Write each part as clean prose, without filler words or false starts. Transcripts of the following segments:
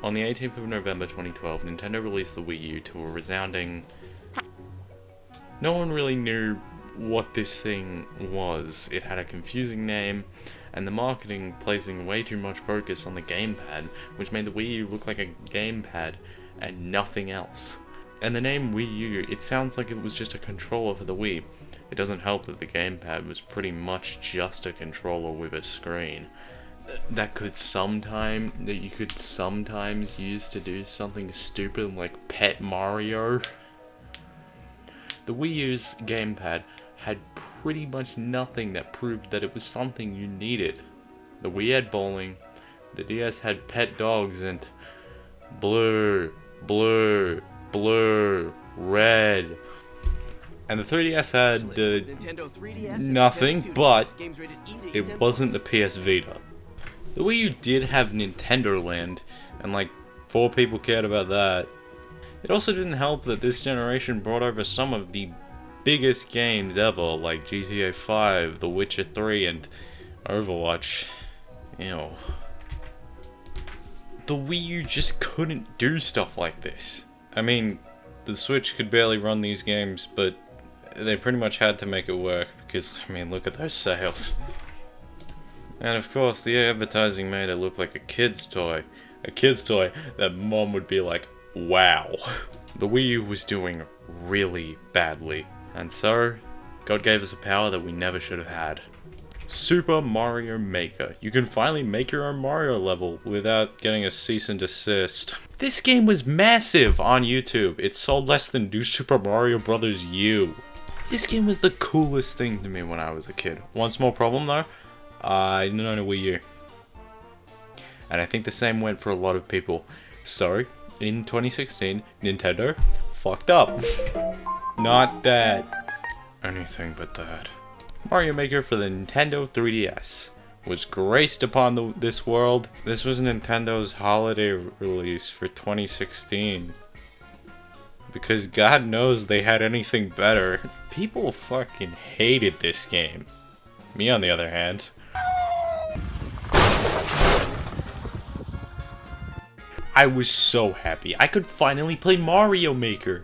On the 18th of November 2012, Nintendo released the Wii U to a resounding... No one really knew what this thing was. It had a confusing name, and the marketing placing way too much focus on the gamepad, which made the Wii U look like a gamepad and nothing else. And the name Wii U, it sounds like it was just a controller for the Wii. It doesn't help that the gamepad was pretty much just a controller with a screen that you could sometimes use to do something stupid like Pet Mario. The Wii U's gamepad had pretty much nothing that proved that it was something you needed. The Wii had bowling, the DS had pet dogs, and blue, blue, blue, red. And the 3DS had nothing, but it wasn't the PS Vita. The Wii U did have Nintendo Land, and like 4 people cared about that. It also didn't help that this generation brought over some of the biggest games ever, like GTA 5, The Witcher 3, and Overwatch. Ew. The Wii U just couldn't do stuff like this. I mean, the Switch could barely run these games, but they pretty much had to make it work, because, I mean, look at those sales. And of course, the advertising made it look like a kid's toy. A kid's toy that mom would be like, wow. The Wii U was doing really badly. And so, God gave us a power that we never should have had. Super Mario Maker. You can finally make your own Mario level without getting a cease and desist. This game was massive on YouTube. It sold less than New Super Mario Bros. U. This game was the coolest thing to me when I was a kid. One small problem though, I didn't own a Wii U. And I think the same went for a lot of people. So, in 2016, Nintendo fucked up. Not that. Anything but that. Mario Maker for the Nintendo 3DS was graced upon this world. This was Nintendo's holiday release for 2016. Because God knows they had anything better. People fucking hated this game. Me on the other hand. I was so happy. I could finally play Mario Maker.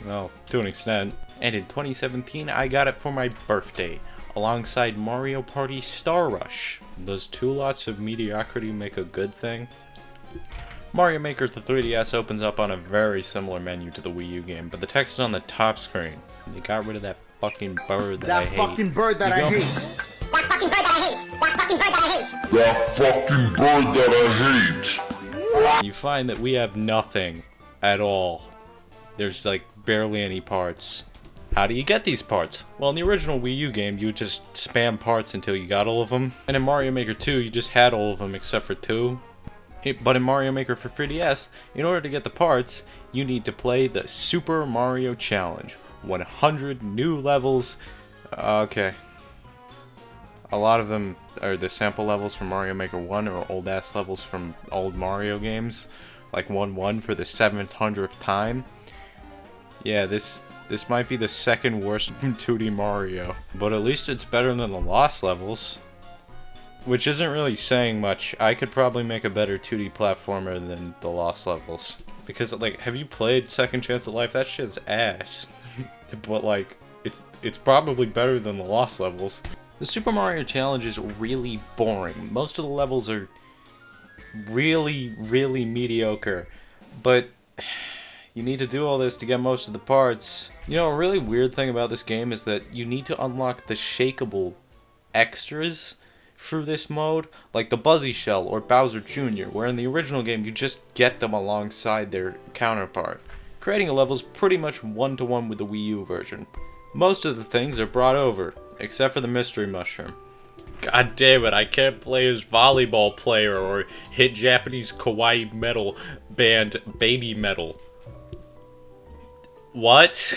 Well, to an extent. And in 2017, I got it for my birthday, alongside Mario Party Star Rush. Does 2 lots of mediocrity make a good thing? Mario Maker for 3DS opens up on a very similar menu to the Wii U game, but the text is on the top screen. They got rid of that fucking bird that I hate. That fucking bird that I hate. That fucking bird that I hate. That fucking bird that I hate. That fucking bird that I hate. You find that we have nothing at all. There's like barely any parts. How do you get these parts? Well, in the original Wii U game, you would just spam parts until you got all of them. And in Mario Maker 2, you just had all of them except for 2. But in Mario Maker for 3DS, in order to get the parts, you need to play the Super Mario Challenge. 100 new levels. Okay. A lot of them are the sample levels from Mario Maker 1 or old ass levels from old Mario games. Like 1-1 for the 700th time. Yeah, this might be the second worst 2D Mario. But at least it's better than the Lost levels. Which isn't really saying much. I could probably make a better 2D platformer than the Lost levels. Because, like, have you played Second Chance at Life? That shit's ass. But, like, it's probably better than the Lost levels. The Super Mario Challenge is really boring. Most of the levels are really, really mediocre. But you need to do all this to get most of the parts. You know, a really weird thing about this game is that you need to unlock the shakeable extras through this mode, like the Buzzy Shell or Bowser Jr., where in the original game you just get them alongside their counterpart. Creating a level is pretty much one-to-one with the Wii U version. Most of the things are brought over, except for the Mystery Mushroom. God damn it, I can't play as volleyball player or hit Japanese kawaii metal band Baby Metal. What?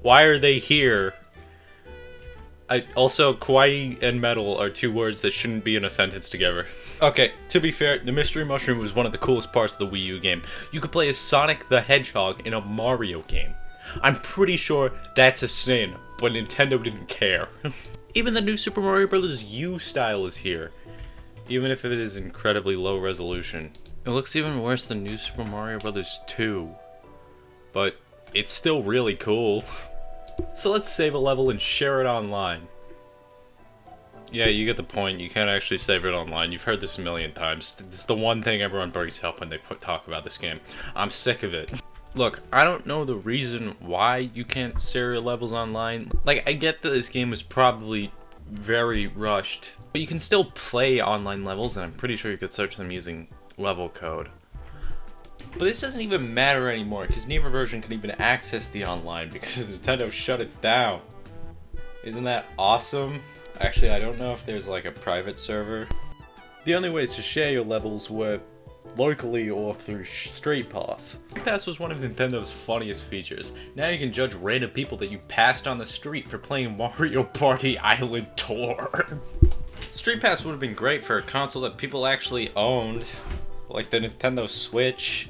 Why are they here? Also, kawaii and metal are 2 words that shouldn't be in a sentence together. Okay, to be fair, the Mystery Mushroom was one of the coolest parts of the Wii U game. You could play as Sonic the Hedgehog in a Mario game. I'm pretty sure that's a sin, but Nintendo didn't care. Even the new Super Mario Bros. U style is here, even if it is incredibly low resolution. It looks even worse than New Super Mario Bros. 2. But it's still really cool. So let's save a level and share it online. Yeah, you get the point. You can't actually save it online. You've heard this a million times. It's the one thing everyone brings up when they talk about this game. I'm sick of it. Look, I don't know the reason why you can't share your levels online. Like, I get that this game was probably very rushed, but you can still play online levels, and I'm pretty sure you could search them using level code. But this doesn't even matter anymore, because neither version can even access the online because Nintendo shut it down. Isn't that awesome? Actually, I don't know if there's like a private server. The only ways to share your levels were locally or through Street Pass. Street Pass was one of Nintendo's funniest features. Now you can judge random people that you passed on the street for playing Mario Party Island Tour. Street Pass would have been great for a console that people actually owned, like the Nintendo Switch.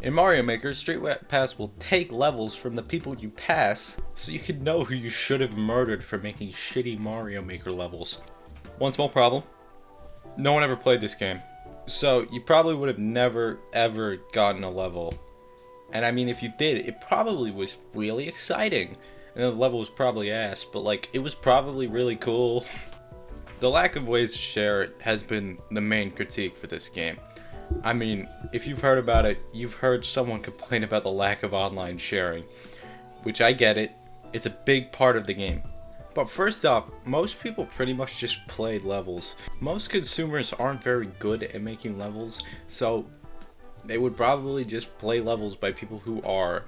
In Mario Maker, Street Pass will take levels from the people you pass, so you can know who you should have murdered for making shitty Mario Maker levels. One small problem: no one ever played this game. So you probably would have never ever gotten a level. And I mean, if you did, it probably was really exciting. And the level was probably ass, but like, it was probably really cool. The lack of ways to share it has been the main critique for this game. I mean, if you've heard about it, you've heard someone complain about the lack of online sharing. Which I get it, it's a big part of the game. But first off, most people pretty much just play levels. Most consumers aren't very good at making levels, so they would probably just play levels by people who are,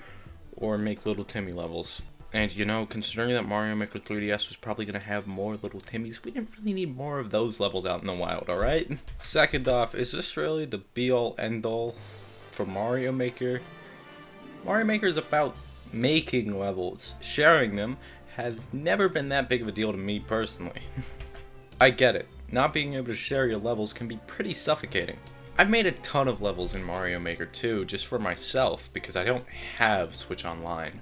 or make Little Timmy levels. And you know, considering that Mario Maker 3DS was probably going to have more Little Timmys, we didn't really need more of those levels out in the wild, alright? Second off, is this really the be-all end-all for Mario Maker? Mario Maker is about making levels. Sharing them has never been that big of a deal to me personally. I get it. Not being able to share your levels can be pretty suffocating. I've made a ton of levels in Mario Maker 2 just for myself because I don't have Switch Online.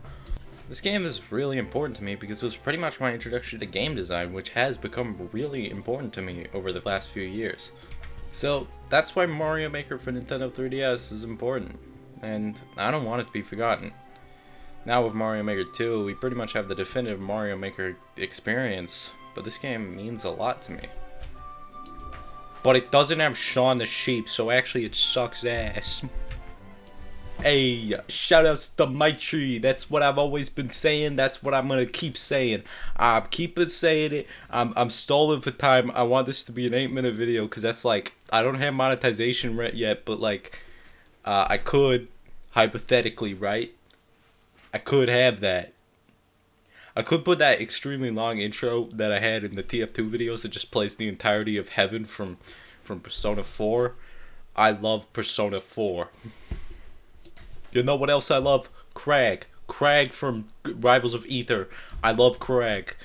This game is really important to me because it was pretty much my introduction to game design, which has become really important to me over the last few years. So that's why Mario Maker for Nintendo 3DS is important, and I don't want it to be forgotten. Now with Mario Maker 2, we pretty much have the definitive Mario Maker experience, but this game means a lot to me. But it doesn't have Shaun the Sheep, so actually it sucks ass. Hey, shoutouts to Maitri. That's what I've always been saying. That's what I'm gonna keep saying. I'm keeping saying it. I'm stalling for time. I want this to be an 8-minute video because that's like, I don't have monetization yet, but like, I could, hypothetically, right? I could have that. I could put that extremely long intro that I had in the TF2 videos that just plays the entirety of Heaven from Persona 4. I love Persona 4. You know what else I love? Crag. Crag from Rivals of Aether. I love Crag.